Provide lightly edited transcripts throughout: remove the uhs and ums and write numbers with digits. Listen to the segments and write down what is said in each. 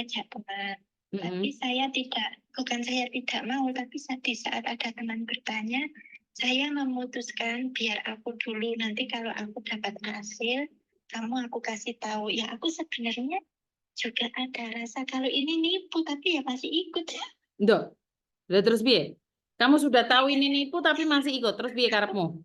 mengajak teman. Tapi Mm-mm. bukan saya tidak mau, tapi di saat ada teman bertanya, saya memutuskan biar aku dulu, nanti kalau aku dapat hasil, kamu aku kasih tahu. Ya aku sebenarnya juga ada rasa kalau ini nipu, tapi ya masih ikut. Ndok, lah terus piye? Kamu sudah tahu ini nipu tapi masih ikut. Terus piye karepmu?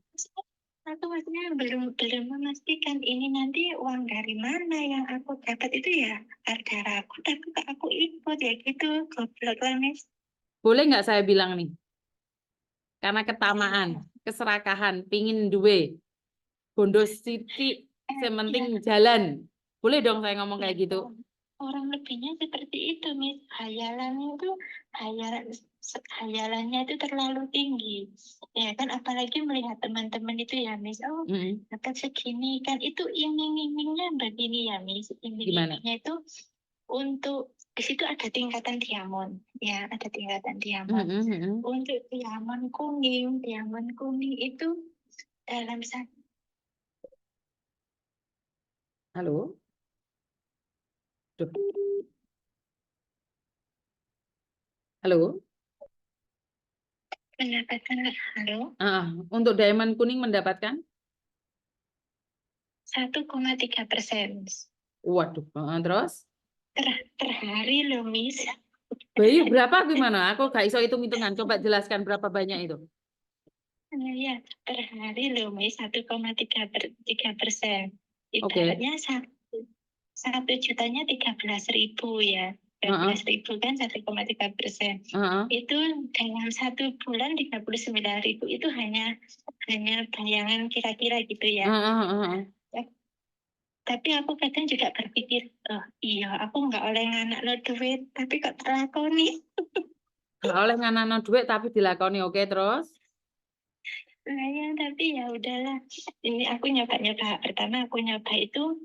Aku maksudnya belum memastikan ini nanti uang dari mana yang aku dapat itu ya ada ragu, tapi kok aku ikut ya gitu, goblok lah Miss. Boleh nggak saya bilang nih? Karena ketamaan, keserakahan, pingin duwe, bondo sithik, sementing jalan. Boleh dong saya ngomong kayak gitu? Orang lebihnya seperti itu, Miss. Hayalannya itu terlalu tinggi. Ya kan, apalagi melihat teman-teman itu ya, Miss. Oh, dapat segini kan. Itu iming-imingnya begini ya, Miss. Iming-imingnya itu untuk di situ ada tingkatan diamond. Ya, ada tingkatan diamond. Untuk diamond kuning itu dalam satu. Halo? Duh. Halo? Mendapatkan, halo? Untuk diamond kuning mendapatkan? 1,3%. Waduh, terus? Per hari loh, Miss. Bayu berapa gimana? Aku gak iso hitung-hitungan. Coba jelaskan berapa banyak itu. Ya, per hari loh, Miss. 1,3%. Oke. Ibaratnya 1 jutanya 13.000 ya. 13.000 kan 1,3%. Itu dalam 1 bulan 39.000 itu hanya bayangan kira-kira gitu ya. Tapi aku kadang juga berpikir, oh iya aku nggak oleh nganak lo duit, tapi kok terlakoni. Gak oleh nganano duit tapi dilakoni. Oke, terus? Nah ya, tapi ya udahlah. Ini aku nyoba-nyoba. Pertama aku nyoba itu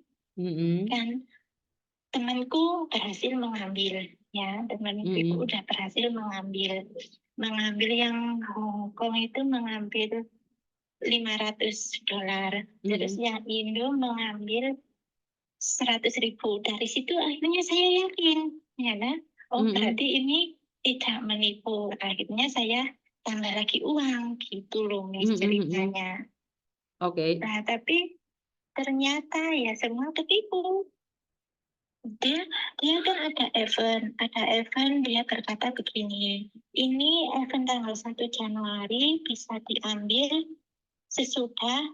kan temanku berhasil mengambil. Ya, temanku itu udah berhasil mengambil yang Hong Kong itu mengambil $500. Terus yang Indo mengambil 100.000. Dari situ akhirnya saya yakin, ya kan? Oh berarti ini tidak menipu. Akhirnya saya tambah lagi uang, gitu loh Miss ceritanya. Oke. Nah tapi ternyata ya semua ketipu. Dia kan ada event dia berkata begini, ini event tanggal 1 Januari bisa diambil sesudah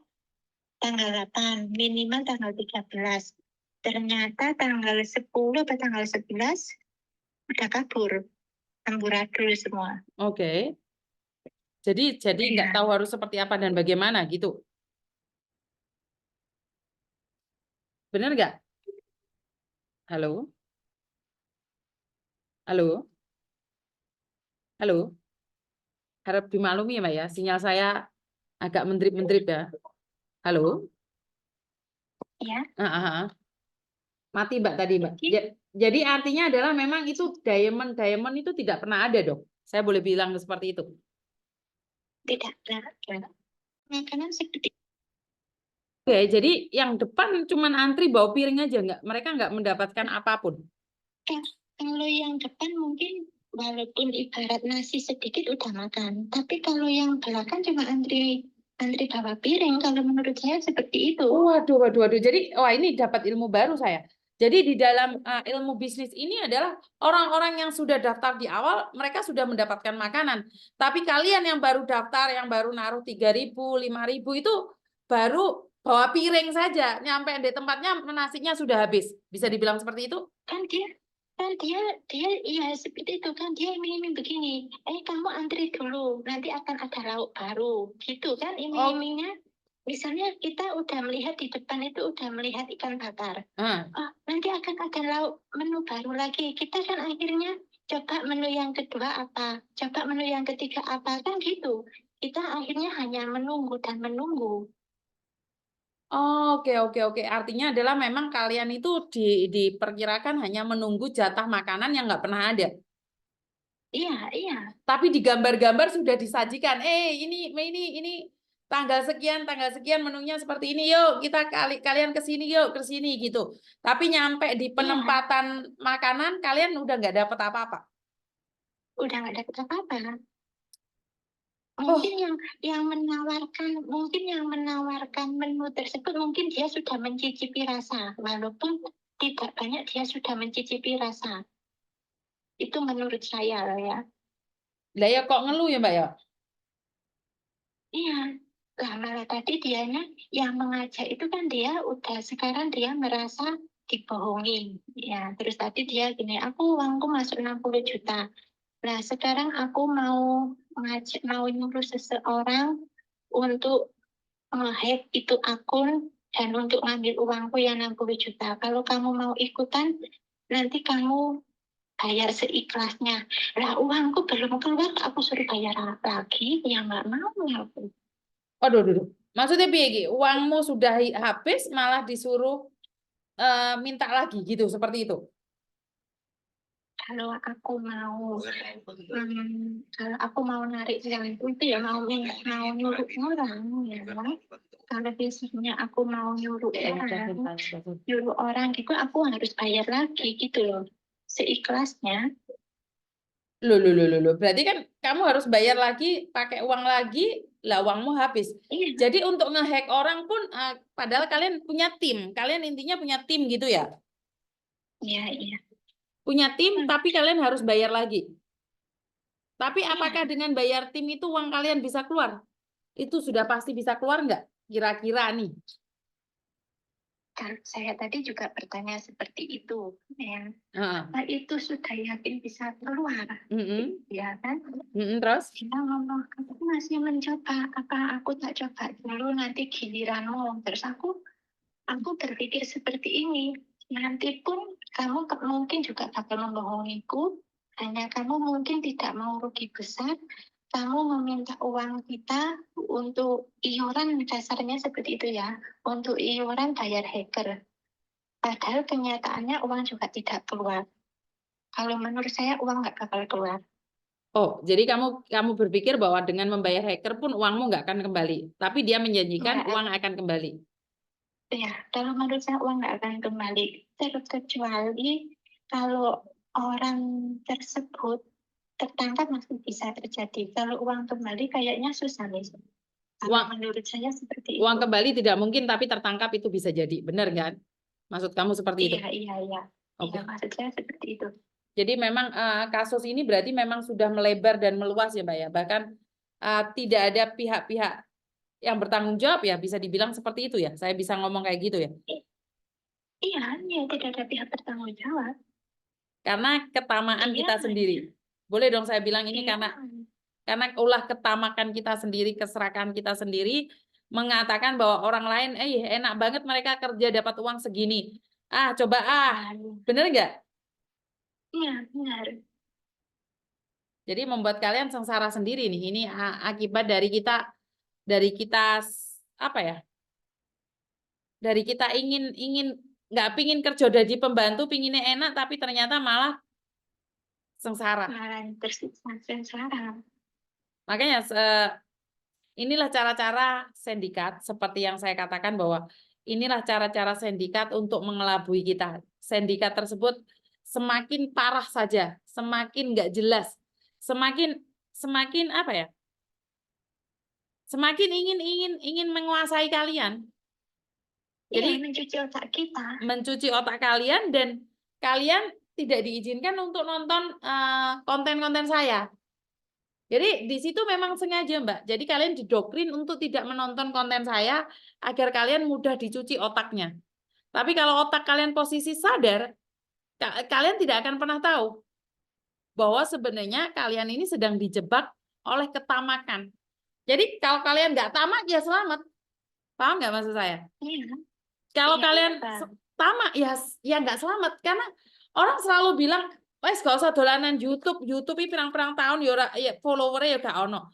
tanggal 8, minimal tanggal 13. Ternyata tanggal 10 atau tanggal 11 udah kabur, amburadul semua. Oke. Jadi nggak tahu harus seperti apa dan bagaimana gitu. Benar nggak? Halo? Halo? Halo? Harap dimaklumi ya, Mbak ya. Sinyal saya agak mendrip-mendrip ya. Halo? Ya. Mati Mbak tadi, Mbak. Jadi artinya adalah memang itu diamond itu tidak pernah ada dong. Saya boleh bilang seperti itu. Tidak pernah. Makanan segede. Oke, jadi yang depan cuman antri bawa piring aja, mereka nggak mendapatkan apapun. Kalau yang depan mungkin walaupun ibarat nasi sedikit udah makan, tapi kalau yang belakang cuma antri bawa piring. Kalau menurut saya seperti itu. Waduh. Jadi, wah ini dapat ilmu baru saya. Jadi di dalam ilmu bisnis ini adalah orang-orang yang sudah daftar di awal, mereka sudah mendapatkan makanan. Tapi kalian yang baru daftar, yang baru naruh 3.000, 5.000 itu baru bawa piring saja. Nyampe di tempatnya nasinya sudah habis. Bisa dibilang seperti itu? Kan dia iya seperti itu kan, dia iming-iming begini, kamu antri dulu, nanti akan ada lauk baru, gitu kan iming-imingnya. Misalnya kita udah melihat di depan itu udah melihat ikan bakar, nanti akan ada lauk menu baru lagi, kita kan akhirnya coba menu yang kedua apa, coba menu yang ketiga apa, kan gitu. Kita akhirnya hanya menunggu dan menunggu. Oke. Artinya adalah memang kalian itu diperkirakan hanya menunggu jatah makanan yang nggak pernah ada. Iya. Tapi di gambar-gambar sudah disajikan. Ini tanggal sekian menunya seperti ini, yuk kita kalian ke sini yuk, ke sini gitu. Tapi nyampe di Iya, penempatan makanan kalian udah nggak dapat apa-apa. udah nggak dapet apa-apa. Oh, Mungkin yang menawarkan menu tersebut mungkin dia sudah mencicipi rasa, walaupun tidak banyak dia sudah mencicipi rasa. Itu menurut saya lah ya. lah ya kok ngeluh ya Mbak ya? Iya, lah malah tadi dianya yang mengajak itu kan dia udah sekarang dia merasa dibohongin. Ya, terus tadi dia gini, aku uangku masuk 60 juta. Nah, sekarang aku mau nyuruh seseorang untuk nge-hack itu akun dan untuk ngambil uangku yang 60 juta. Kalau kamu mau ikutan, nanti kamu bayar seikhlasnya. Lah uangku belum keluar, aku suruh bayar lagi, ya nggak mau aku. Aduh, aduh, aduh. Maksudnya piye iki? Uangmu sudah habis malah disuruh minta lagi gitu, seperti itu. Kalau aku kalau aku mau narik yang itu ya mau nyuruh orang ya. Kalau biasanya aku mau nyuruh orang gitu, aku harus bayar lagi gitu loh, seikhlasnya. Loh, loh, loh, loh, loh. Berarti kan kamu harus bayar lagi, pakai uang lagi, lah uangmu habis. Iya, Jadi untuk ngehack orang pun, padahal kalian punya tim, kalian intinya punya tim gitu ya. iya, iya. Punya tim, Hmm, tapi kalian harus bayar lagi. Tapi apakah iya. dengan bayar tim itu uang kalian bisa keluar? Itu sudah pasti bisa keluar nggak? Kira-kira nih. Kalau saya tadi juga bertanya seperti itu, ya. Heeh. Apa itu sudah yakin bisa keluar, Mm-mm. ya kan? Terus? Dia ngomong, aku masih mencoba, apa aku tak coba dulu nanti giliranmu. Terus aku berpikir seperti ini, nanti pun kamu mungkin juga bakal membohongiku, hanya kamu mungkin tidak mau rugi besar, kamu meminta uang kita untuk iuran, dasarnya seperti itu ya, untuk iuran bayar hacker. Padahal kenyataannya uang juga tidak keluar. Kalau menurut saya uang nggak bakal keluar. Oh, jadi kamu berpikir bahwa dengan membayar hacker pun uangmu nggak akan kembali. Tapi dia menjanjikan Nggak, uang akan kembali. ya, kalau menurut saya uang nggak akan kembali. Terkecuali kalau orang tersebut tertangkap masih bisa terjadi. Kalau uang kembali kayaknya susah nih. Kalau Uang menurut saya seperti uang itu. kembali tidak mungkin, tapi tertangkap itu bisa jadi. Benar kan? Maksud kamu seperti itu? Iya, iya, iya. Iya, Oke. maksud saya seperti itu. Jadi memang kasus ini berarti memang sudah melebar dan meluas ya, Mbak ya. Bahkan tidak ada pihak-pihak yang bertanggung jawab ya, bisa dibilang seperti itu ya. Saya bisa ngomong kayak gitu ya. Iya, iya, tidak ada pihak bertanggung jawab. Karena ketamaan Iya, kita sendiri. Boleh dong saya bilang ini iya, karena ulah ketamakan kita sendiri, keserakahan kita sendiri mengatakan bahwa orang lain enak banget mereka kerja dapat uang segini. Coba bener nggak? iya, benar. Jadi membuat kalian sengsara sendiri nih. Ini akibat dari kita apa ya? Dari kita ingin nggak pingin kerja jadi pembantu, pinginnya enak, tapi ternyata malah sengsara. Malah tersiksa sengsara. Makanya inilah cara-cara sindikat seperti yang saya katakan bahwa inilah cara-cara sindikat untuk mengelabui kita. Sindikat tersebut semakin parah saja, semakin nggak jelas, semakin semakin apa ya? Semakin ingin menguasai kalian. Iya, Jadi mencuci otak kita. mencuci otak kalian dan kalian tidak diizinkan untuk nonton konten-konten saya. Jadi di situ memang sengaja, Mbak. Jadi kalian didoktrin untuk tidak menonton konten saya agar kalian mudah dicuci otaknya. Tapi kalau otak kalian posisi sadar, kalian tidak akan pernah tahu bahwa sebenarnya kalian ini sedang dijebak oleh ketamakan. Jadi kalau kalian nggak tamak ya selamat. Paham nggak maksud saya? Iya, Kalau iya, kalian Bang. tamak ya nggak selamat karena orang selalu bilang, wes gak usah dolanan YouTube, YouTube ini pirang-pirang tahun ya followernya ya gak ono.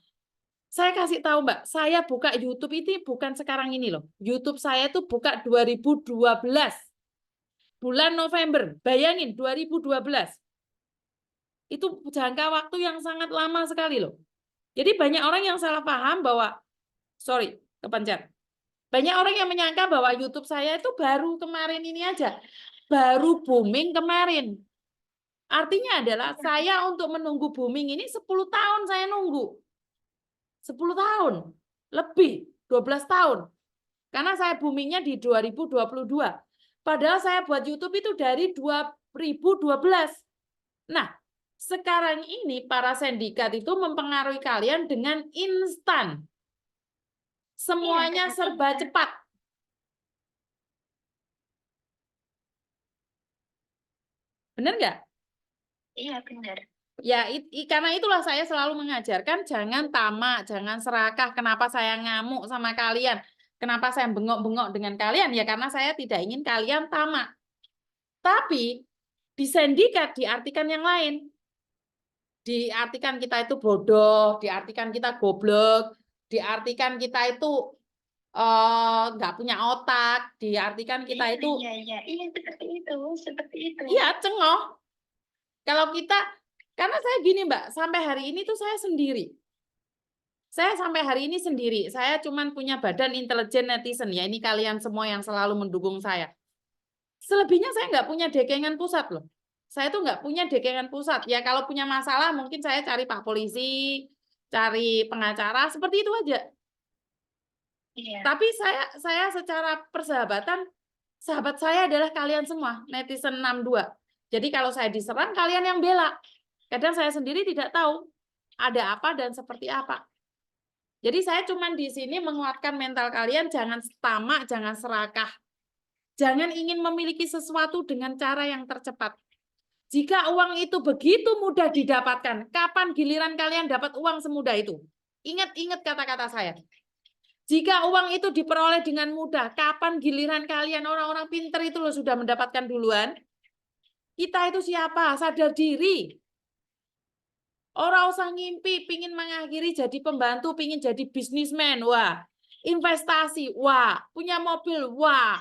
Saya kasih tahu Mbak, saya buka YouTube itu bukan sekarang ini loh. YouTube saya itu buka 2012. Bulan November. Bayangin 2012. Itu jangka waktu yang sangat lama sekali loh. Jadi banyak orang yang salah paham bahwa sorry, kepencet. Banyak orang yang menyangka bahwa YouTube saya itu baru kemarin ini aja. Baru booming kemarin. Artinya adalah saya untuk menunggu booming ini 10 tahun saya nunggu. 10 tahun. Lebih. 12 tahun. Karena saya boomingnya di 2022. Padahal saya buat YouTube itu dari 2012. Nah, sekarang ini para sindikat itu mempengaruhi kalian dengan instan. Semuanya serba cepat. Benar nggak? Iya, benar. Ya, karena itulah saya selalu mengajarkan jangan tamak, jangan serakah. Kenapa saya ngamuk sama kalian? Kenapa saya bengok-bengok dengan kalian? Ya karena saya tidak ingin kalian tamak. Tapi di sindikat diartikan yang lain. Diartikan kita itu bodoh, diartikan kita goblok, diartikan kita itu nggak punya otak, diartikan kita itu iya seperti itu. Iya, cengok. Kalau kita, karena saya gini Mbak, sampai hari ini tuh saya sendiri. Saya sampai hari ini sendiri. Saya cuman punya badan intelijen netizen ya. Ini kalian semua yang selalu mendukung saya. Selebihnya saya nggak punya dekengan pusat loh. Saya tuh nggak punya dekengan pusat. Ya kalau punya masalah mungkin saya cari Pak Polisi, cari pengacara, seperti itu aja. Iya. Tapi saya secara persahabatan, sahabat saya adalah kalian semua, netizen 62. Jadi kalau saya diserang, kalian yang bela. Kadang saya sendiri tidak tahu ada apa dan seperti apa. Jadi saya cuma di sini menguatkan mental kalian, jangan tamak, jangan serakah. Jangan ingin memiliki sesuatu dengan cara yang tercepat. Jika uang itu begitu mudah didapatkan, kapan giliran kalian dapat uang semudah itu? Ingat-ingat kata-kata saya. Jika uang itu diperoleh dengan mudah, kapan giliran kalian orang-orang pinter itu loh sudah mendapatkan duluan? Kita itu siapa? Sadar diri. Orang usah ngimpi, pingin mengakhiri jadi pembantu, pingin jadi bisnismen, wah. Investasi, wah. Punya mobil, wah.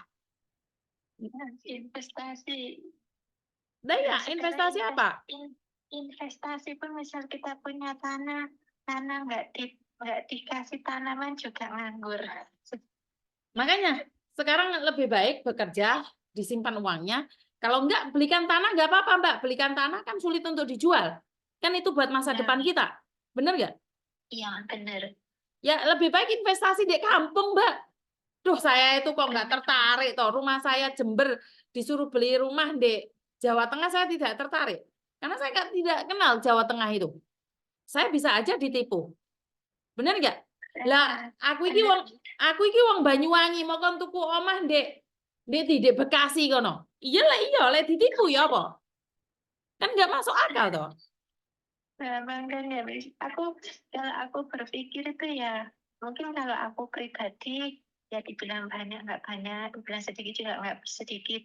Investasi. Nah ya, investasi apa? Investasi pun misal kita punya tanah nggak dikasih tanaman juga nganggur. Makanya sekarang lebih baik bekerja, disimpan uangnya. Kalau enggak, belikan tanah enggak apa-apa, Mbak. Belikan tanah kan sulit untuk dijual. Kan itu buat masa depan kita. Bener nggak? Iya, bener. Ya, lebih baik investasi di kampung, Mbak. Duh, saya itu kok nggak tertarik. Toh. Rumah saya Jember, disuruh beli rumah di Jawa Tengah, saya tidak tertarik. Karena saya tidak kenal Jawa Tengah itu. Saya bisa aja ditipu. Bener nggak? Lah, aku iki wong Banyuwangi, mau kon tuku omah di Bekasi kono. Iya, lek ditipu ya apa? Kan nggak masuk akal toh. Nah, makanya kalau aku berpikir itu ya mungkin kalau aku pribadi ya dibilang banyak nggak banyak, dibilang sedikit juga nggak sedikit.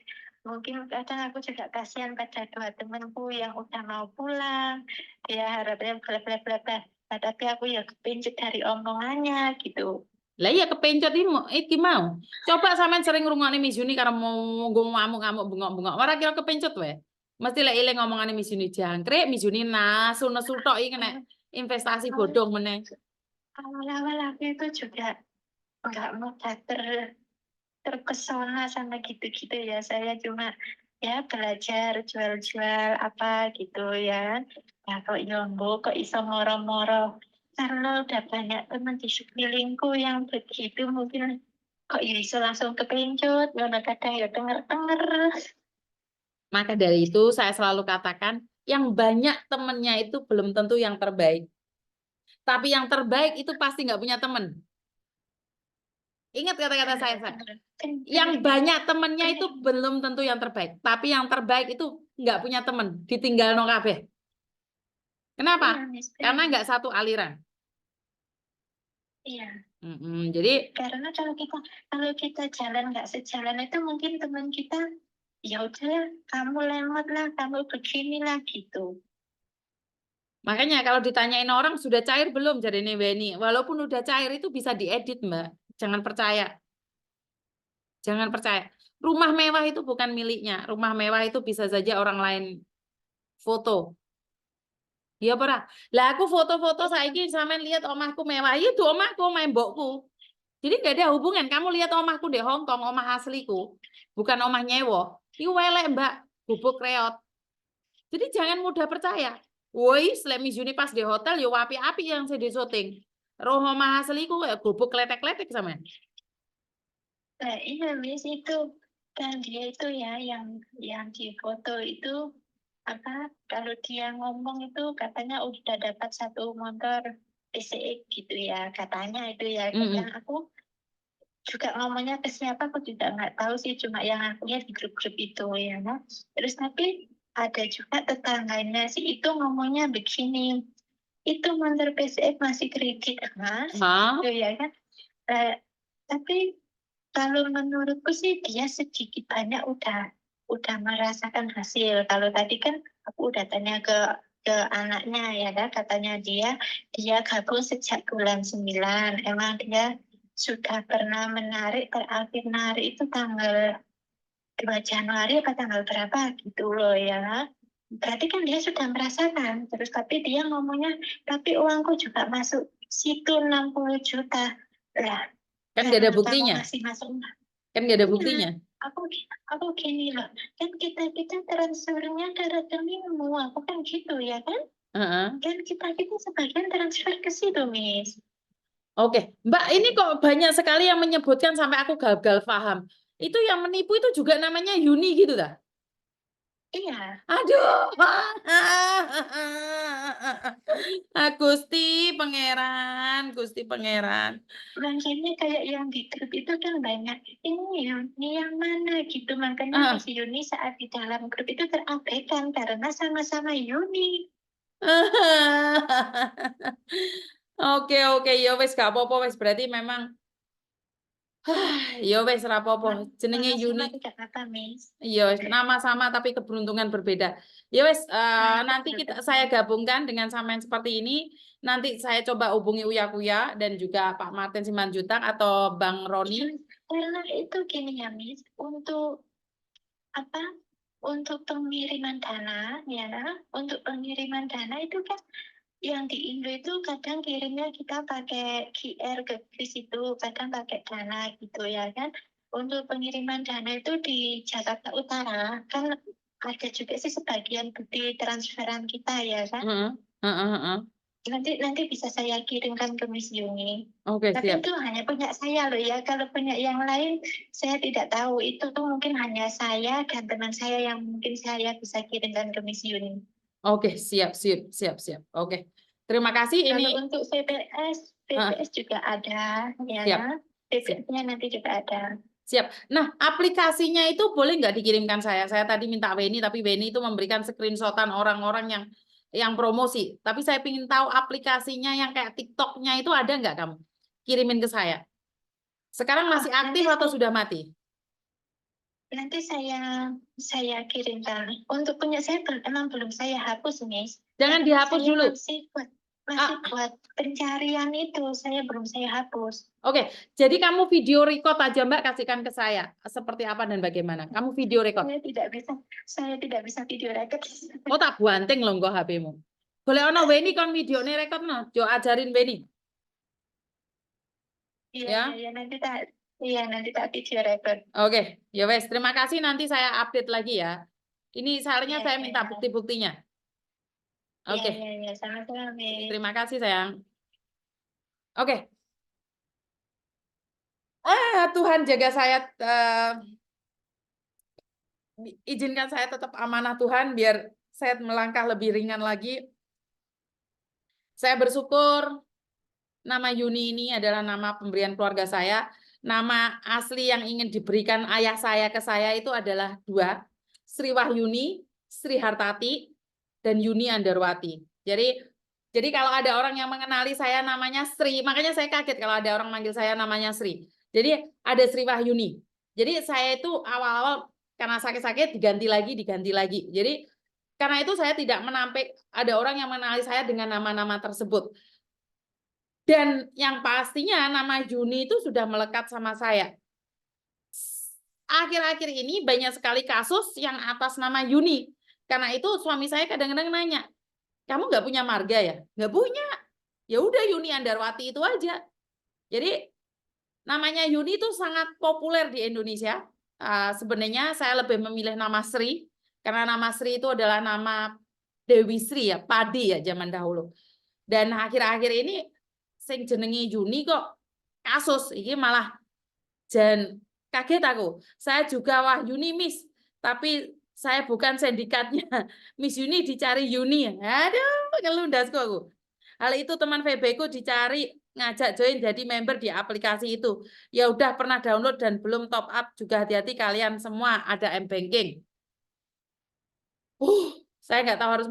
Mungkin kadang aku juga kasihan pada dua temanku yang udah mau pulang, dia harapnya bla bla bla bla. Tapi aku ya kepincut dari omongannya gitu. Lah iya kepencot iki mau. Coba sampean sering ngrungokne Mizuni karo mau ngamuk-ngamuk bengok-bengok. Ora kira kepencot wae. Mesti lek eling ngomongane Mizuni jangkrik, Mizuni nesu tok iki kena investasi bodong meneh. Awal-awal aku itu juga nggak mudah terpesona sama gitu-gitu ya. Saya cuma ya belajar jual-jual apa gitu ya. Ya kok Yombo kok iso moro-moro. Karena udah banyak teman di sekelilingku yang begitu mungkin kok ya iso langsung kepencut. Kadang ya denger-denger. Maka dari itu saya selalu katakan yang banyak temennya itu belum tentu yang terbaik. Tapi yang terbaik itu pasti nggak punya temen. Ingat kata-kata saya. Yang banyak temennya itu belum tentu yang terbaik. Tapi yang terbaik itu nggak punya temen. Ditinggal no kabeh. Kenapa? Karena nggak satu aliran. Iya. Jadi karena kalau kita jalan nggak sejalan itu mungkin teman kita ya udah kamu lemot lah, kamu beginilah gitu. Makanya kalau ditanyain orang sudah cair belum jadi Weni. Walaupun udah cair itu bisa diedit Mbak. Jangan percaya. Jangan percaya. Rumah mewah itu bukan miliknya. Rumah mewah itu bisa saja orang lain foto. Iya pernah. Lah aku foto-foto saiki sampean lihat omahku mewah. Itu omahku main mbokku. Jadi nggak ada hubungan. Kamu lihat omahku di Hong Kong, omah asliku, bukan omah nyewo. Iku welek Mbak, gubuk reot. Jadi jangan mudah percaya. Woi, lek misune pas di hotel yo api-api yang saya di syuting. Roh omah asliku kayak gubuk kletek-kletek sama. Nah, iya Miss itu kan dia itu ya yang di foto itu apa kalau dia ngomong itu katanya udah dapat 1 motor PCX gitu ya katanya itu ya yang aku juga ngomongnya ke siapa aku juga nggak tahu sih cuma yang aku lihat di grup-grup itu ya kan. Terus tapi ada juga tetangganya sih itu ngomongnya begini itu motor PCX masih kredit Mas Hah? ya kan. Tapi kalau menurutku sih dia sedikit banyak udah merasakan hasil. Kalau tadi kan aku udah tanya ke anaknya ya kan, katanya dia gabung sejak bulan 9. Emang dia sudah pernah menarik, terakhir narik itu tanggal 2 Januari apa tanggal berapa gitu loh ya. Berarti kan dia sudah merasakan. Terus tapi dia ngomongnya, tapi uangku juga masuk situ 60 juta. Lah, Kan nggak ada karena kamu buktinya. masih masuk. Kan nggak ada Iya, buktinya. aku gini loh, kan kita transfernya ke rekeningmu, aku kan gitu ya kan? Heeh. Kan kita sebagian transfer ke situ, Miss. Oke, Mbak, ini kok banyak sekali yang menyebutkan sampai aku gagal paham. Itu yang menipu itu juga namanya Yuni gitu dah. Iya, Aduh. Gusti Pangeran, Gusti Pangeran. makanya kayak yang di grup itu kan banyak, ini yang mana gitu, makanya Ah. Miss Yuni saat di dalam grup itu terabaikan karena sama-sama Yuni. Oke, oke, ya wes gak apa-apa wes berarti memang ya wes ra apa-apa. Jenenge Sama-sama Yuni. tidak apa-apa, Miss. Iya, wes, nama sama tapi keberuntungan berbeda. Ya wes, nanti saya gabungkan dengan sama yang seperti ini. Nanti saya coba hubungi Uya Kuya dan juga Pak Martin Simanjuntak atau Bang Roni. Karena itu gini ya, Miss, untuk apa untuk pengiriman dana ya untuk pengiriman dana itu kan yang di Indo itu kadang kirimnya kita pakai QR ke situ kadang pakai dana gitu ya kan untuk pengiriman dana itu di Jakarta Utara kan ada juga sih sebagian bukti transferan kita ya kan nanti bisa saya kirimkan ke Miss Yuni. Oke, Tapi siap. itu hanya punya saya loh ya. Kalau punya yang lain saya tidak tahu. Itu tuh mungkin hanya saya dan teman saya yang mungkin saya bisa kirimkan ke Miss Yuni. Oke, siap, siap, siap, siap. Oke. Terima kasih Kalau ini. untuk VPS juga ada ya. Siap. VPS-nya nanti juga ada. Siap. Nah, aplikasinya itu boleh nggak dikirimkan saya? Saya tadi minta Weni, tapi Weni itu memberikan screenshotan orang-orang yang promosi. Tapi saya ingin tahu aplikasinya yang kayak TikTok-nya itu ada nggak kamu? Kirimin ke saya. Sekarang masih aktif atau sudah mati? Nanti saya kirimkan. Untuk punya saya emang belum saya hapus, Miss. Jangan dihapus saya dulu. masih buat pencarian itu saya belum saya hapus. Oke, jadi kamu video record aja Mbak, kasihkan ke saya seperti apa dan bagaimana. Kamu video record. Saya tidak bisa video record. Oh tak buanting loh kok HP-mu. Boleh ono Weni kon video nih record no, jo ajarin Weni. Iya, nanti tak video record. Oke, ya wes. Terima kasih. Nanti saya update lagi ya. Ini soalnya saya minta bukti-buktinya. Oke. Iya, sama-sama. Terima kasih sayang. Oke. Tuhan jaga saya. Izinkan saya tetap amanah Tuhan biar saya melangkah lebih ringan lagi. Saya bersyukur nama Yuni ini adalah nama pemberian keluarga saya. Nama asli yang ingin diberikan ayah saya ke saya itu adalah 2. Sri Wahyuni, Sri Hartati, dan Yuni Andarwati. Jadi kalau ada orang yang mengenali saya namanya Sri, makanya saya kaget kalau ada orang manggil saya namanya Sri. Jadi ada Sri Wahyuni. Jadi saya itu awal-awal karena sakit-sakit diganti lagi. Jadi karena itu saya tidak menampik ada orang yang mengenali saya dengan nama-nama tersebut. Dan yang pastinya nama Yuni itu sudah melekat sama saya. Akhir-akhir ini banyak sekali kasus yang atas nama Yuni. Karena itu suami saya kadang-kadang nanya, kamu nggak punya marga ya? Nggak punya. Ya udah Yuni Andarwati itu aja. Jadi Namanya Yuni itu sangat populer di Indonesia. Sebenarnya saya lebih memilih nama Sri, karena nama Sri itu adalah nama Dewi Sri ya, padi ya zaman dahulu. Dan akhir-akhir ini sing jenengi Yuni kok kasus ini malah jan kaget aku. Saya juga wah Yuni Miss, tapi saya bukan sindikatnya. Miss Yuni dicari Yuni. Aduh, ngelundasku aku. Hal itu teman VB ku dicari ngajak join jadi member di aplikasi itu. Ya udah pernah download dan belum top up juga hati-hati kalian semua ada M-Banking. Saya nggak tahu harus